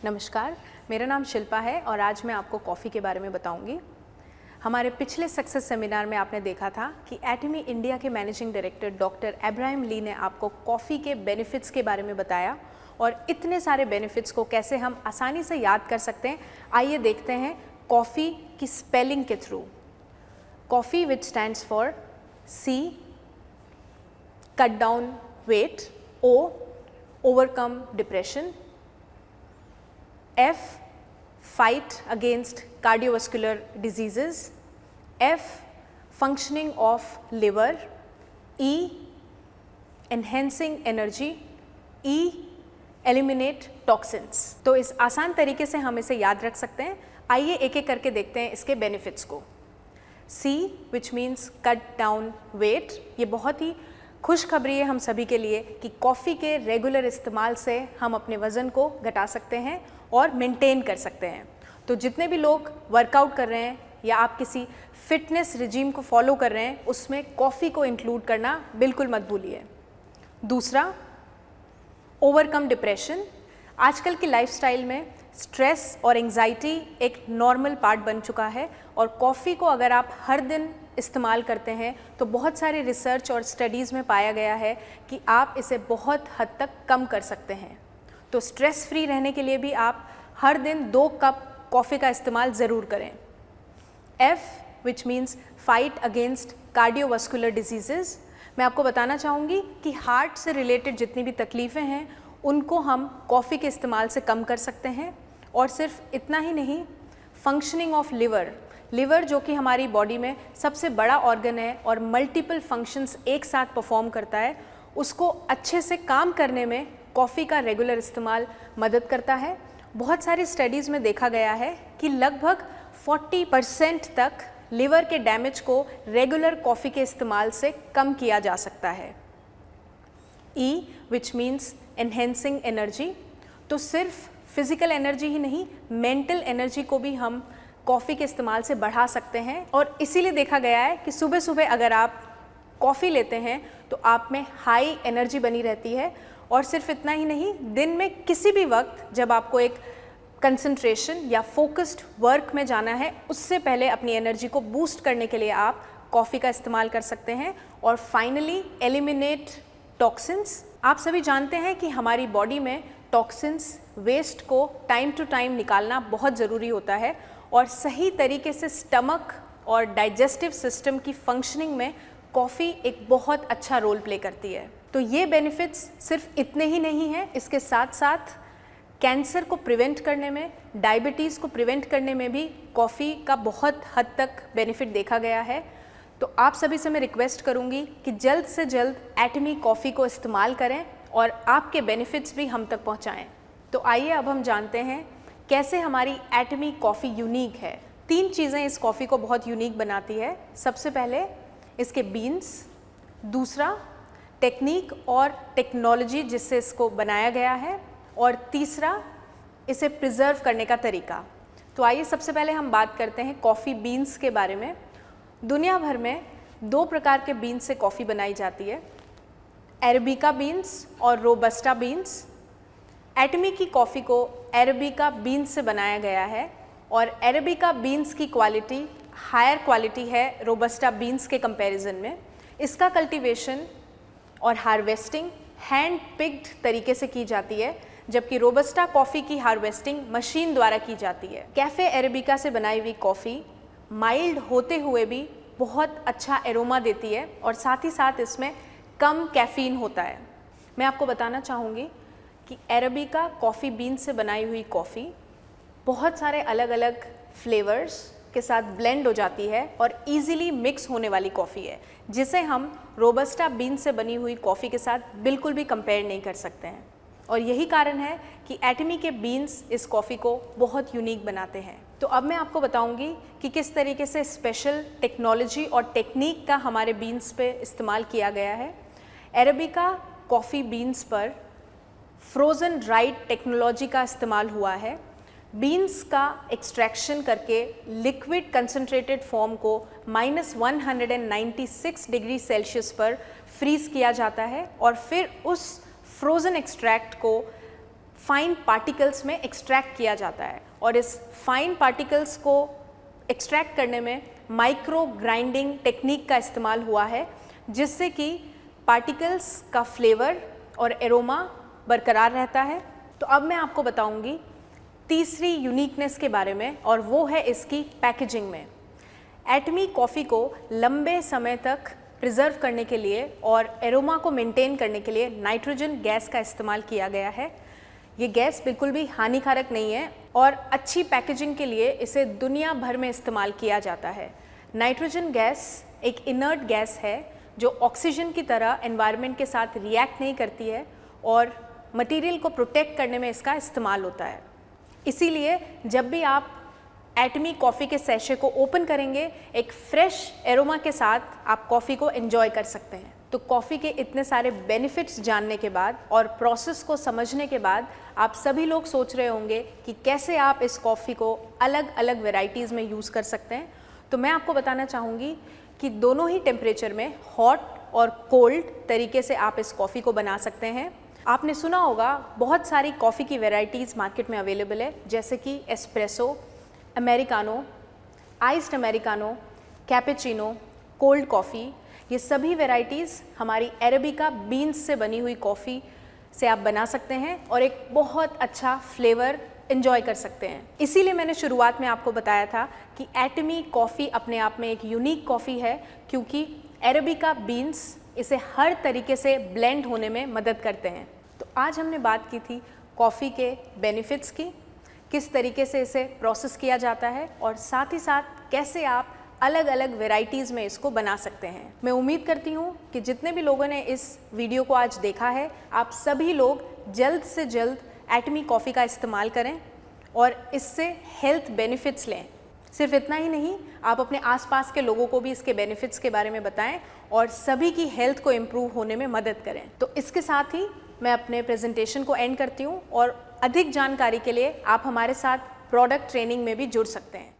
नमस्कार, मेरा नाम शिल्पा है और आज मैं आपको कॉफ़ी के बारे में बताऊंगी। हमारे पिछले सक्सेस सेमिनार में आपने देखा था कि एटमी इंडिया के मैनेजिंग डायरेक्टर डॉक्टर अब्राहम ली ने आपको कॉफ़ी के बेनिफिट्स के बारे में बताया और इतने सारे बेनिफिट्स को कैसे हम आसानी से याद कर सकते हैं। आइए देखते हैं कॉफ़ी की स्पेलिंग के थ्रू। Coffee which stands for C, cut down weight, O, overcome depression, F, fight against cardiovascular diseases, F, functioning of liver, E, enhancing energy, E, eliminate toxins। तो इस आसान तरीके से हम इसे याद रख सकते हैं। आइए एक एक करके देखते हैं इसके बेनिफिट्स को। C, which means cut down weight, ये बहुत ही खुशखबरी है हम सभी के लिए कि कॉफ़ी के रेगुलर इस्तेमाल से हम अपने वज़न को घटा सकते हैं और मेंटेन कर सकते हैं। तो जितने भी लोग वर्कआउट कर रहे हैं या आप किसी फिटनेस रिजीम को फॉलो कर रहे हैं, उसमें कॉफ़ी को इंक्लूड करना बिल्कुल मत भूलिए। दूसरा, ओवरकम डिप्रेशन। आजकल की लाइफस्टाइल में स्ट्रेस और एंजाइटी एक नॉर्मल पार्ट बन चुका है और कॉफ़ी को अगर आप हर दिन इस्तेमाल करते हैं तो बहुत सारे रिसर्च और स्टडीज़ में पाया गया है कि आप इसे बहुत हद तक कम कर सकते हैं। तो स्ट्रेस फ्री रहने के लिए भी आप हर दिन 2 कप कॉफ़ी का इस्तेमाल ज़रूर करें। F, which means fight against cardiovascular disease. मैं आपको बताना चाहूँगी कि हार्ट से रिलेटेड जितनी भी तकलीफ़ें हैं उनको हम कॉफ़ी के इस्तेमाल से कम कर सकते हैं। और सिर्फ इतना ही नहीं, फंक्शनिंग ऑफ लिवर जो कि हमारी बॉडी में सबसे बड़ा ऑर्गन है और मल्टीपल फंक्शंस एक साथ परफॉर्म करता है, उसको अच्छे से काम करने में कॉफ़ी का रेगुलर इस्तेमाल मदद करता है। बहुत सारी स्टडीज़ में देखा गया है कि लगभग 40% तक लिवर के डैमेज को रेगुलर कॉफ़ी के इस्तेमाल से कम किया जा सकता है। E, which means enhancing energy. तो सिर्फ फिज़िकल एनर्जी ही नहीं, मेंटल एनर्जी को भी हम कॉफ़ी के इस्तेमाल से बढ़ा सकते हैं। और इसीलिए देखा गया है कि सुबह सुबह अगर आप कॉफ़ी लेते हैं तो आप में हाई एनर्जी बनी रहती है। और सिर्फ इतना ही नहीं, दिन में किसी भी वक्त जब आपको एक कंसंट्रेशन या फोकस्ड वर्क में जाना है, उससे पहले अपनी एनर्जी को बूस्ट करने के लिए आप कॉफ़ी का इस्तेमाल कर सकते हैं। और फाइनली, एलिमिनेट टॉक्सिन्स। आप सभी जानते हैं कि हमारी बॉडी में टॉक्सिन्स, वेस्ट को टाइम टू टाइम निकालना बहुत ज़रूरी होता है और सही तरीके से स्टमक और डाइजेस्टिव सिस्टम की फंक्शनिंग में कॉफ़ी एक बहुत अच्छा रोल प्ले करती है। तो ये बेनिफिट्स सिर्फ इतने ही नहीं हैं, इसके साथ साथ कैंसर को प्रिवेंट करने में, डायबिटीज़ को प्रिवेंट करने में भी कॉफ़ी का बहुत हद तक बेनिफिट देखा गया है। तो आप सभी से मैं रिक्वेस्ट करूँगी कि जल्द से जल्द एटमी कॉफ़ी को इस्तेमाल करें और आपके बेनिफिट्स भी हम तक पहुँचाएँ। तो आइए अब हम जानते हैं कैसे हमारी एटमी कॉफ़ी यूनिक है। 3 चीज़ें इस कॉफ़ी को बहुत यूनिक बनाती है। सबसे पहले इसके बीन्स, दूसरा टेक्निक और टेक्नोलॉजी जिससे इसको बनाया गया है, और तीसरा इसे प्रिजर्व करने का तरीका। तो आइए सबसे पहले हम बात करते हैं कॉफ़ी बीन्स के बारे में। दुनिया भर में 2 प्रकार के बीन्स से कॉफ़ी बनाई जाती है, अरेबिका बीन्स और रोबस्टा बीन्स। एटमी की कॉफ़ी को अरेबिका बीन्स से बनाया गया है और अरेबिका बीन्स की क्वालिटी हायर क्वालिटी है रोबस्टा बीन्स के कंपैरिजन में। इसका कल्टीवेशन और हार्वेस्टिंग हैंड पिक्ड तरीके से की जाती है, जबकि रोबस्टा कॉफ़ी की हार्वेस्टिंग मशीन द्वारा की जाती है। कैफ़े अरेबिका से बनाई हुई कॉफ़ी माइल्ड होते हुए भी बहुत अच्छा एरोमा देती है और साथ ही साथ इसमें कम कैफ़ीन होता है। मैं आपको बताना चाहूँगी कि अरेबिका कॉफ़ी बीन से बनाई हुई कॉफ़ी बहुत सारे अलग अलग फ्लेवर्स के साथ ब्लेंड हो जाती है और इजीली मिक्स होने वाली कॉफ़ी है, जिसे हम रोबस्टा बीन से बनी हुई कॉफ़ी के साथ बिल्कुल भी कंपेयर नहीं कर सकते हैं। और यही कारण है कि एटमी के बीन्स इस कॉफ़ी को बहुत यूनिक बनाते हैं। तो अब मैं आपको बताऊंगी कि किस तरीके से स्पेशल टेक्नोलॉजी और टेक्निक का हमारे बीन्स पे इस्तेमाल किया गया है। अरेबिका कॉफ़ी बीन्स पर फ्रोज़न ड्राइड टेक्नोलॉजी का इस्तेमाल हुआ है। बीन्स का एक्सट्रैक्शन करके लिक्विड कंसनट्रेटेड फॉर्म को -196 डिग्री सेल्सियस पर फ्रीज़ किया जाता है और फिर उस फ्रोज़न एक्सट्रैक्ट को फाइन पार्टिकल्स में एक्सट्रैक्ट किया जाता है। और इस फाइन पार्टिकल्स को एक्सट्रैक्ट करने में माइक्रो ग्राइंडिंग टेक्निक का इस्तेमाल हुआ है, जिससे कि पार्टिकल्स का फ्लेवर और एरोमा बरकरार रहता है। तो अब मैं आपको बताऊंगी तीसरी यूनिकनेस के बारे में, और वो है इसकी पैकेजिंग में। एटमी कॉफ़ी को लंबे समय तक प्रिजर्व करने के लिए और एरोमा को मेंटेन करने के लिए नाइट्रोजन गैस का इस्तेमाल किया गया है। ये गैस बिल्कुल भी हानिकारक नहीं है और अच्छी पैकेजिंग के लिए इसे दुनिया भर में इस्तेमाल किया जाता है। नाइट्रोजन गैस एक इनर्ट गैस है जो ऑक्सीजन की तरह एनवायरनमेंट के साथ रिएक्ट नहीं करती है और मटेरियल को प्रोटेक्ट करने में इसका इस्तेमाल होता है। इसीलिए जब भी आप एटमी कॉफ़ी के सैशे को ओपन करेंगे, एक फ्रेश एरोमा के साथ आप कॉफ़ी को एंजॉय कर सकते हैं। तो कॉफ़ी के इतने सारे बेनिफिट्स जानने के बाद और प्रोसेस को समझने के बाद आप सभी लोग सोच रहे होंगे कि कैसे आप इस कॉफ़ी को अलग अलग वेराइटीज़ में यूज़ कर सकते हैं। तो मैं आपको बताना चाहूँगी कि दोनों ही टेम्परेचर में हॉट और कोल्ड तरीके से आप इस कॉफ़ी को बना सकते हैं। आपने सुना होगा बहुत सारी कॉफ़ी की वैरायटीज़ मार्केट में अवेलेबल है, जैसे कि espresso, americano, iced americano, cappuccino, cold coffee. ये सभी वैरायटीज़ हमारी अरेबिका बीन्स से बनी हुई कॉफ़ी से आप बना सकते हैं और एक बहुत अच्छा फ्लेवर एंजॉय कर सकते हैं। इसीलिए मैंने शुरुआत में आपको बताया था कि एटमी कॉफ़ी अपने आप में एक यूनिक कॉफ़ी है, क्योंकि अरेबिका बीन्स इसे हर तरीके से ब्लेंड होने में मदद करते हैं। तो आज हमने बात की थी कॉफ़ी के बेनिफिट्स की, किस तरीके से इसे प्रोसेस किया जाता है और साथ ही साथ कैसे आप अलग अलग वेराइटीज़ में इसको बना सकते हैं। मैं उम्मीद करती हूँ कि जितने भी लोगों ने इस वीडियो को आज देखा है, आप सभी लोग जल्द से जल्द एटमी कॉफ़ी का इस्तेमाल करें और इससे हेल्थ बेनिफिट्स लें। सिर्फ इतना ही नहीं, आप अपने आसपास के लोगों को भी इसके बेनिफिट्स के बारे में बताएं और सभी की हेल्थ को इम्प्रूव होने में मदद करें। तो इसके साथ ही मैं अपने प्रेजेंटेशन को एंड करती हूँ और अधिक जानकारी के लिए आप हमारे साथ प्रोडक्ट ट्रेनिंग में भी जुड़ सकते हैं।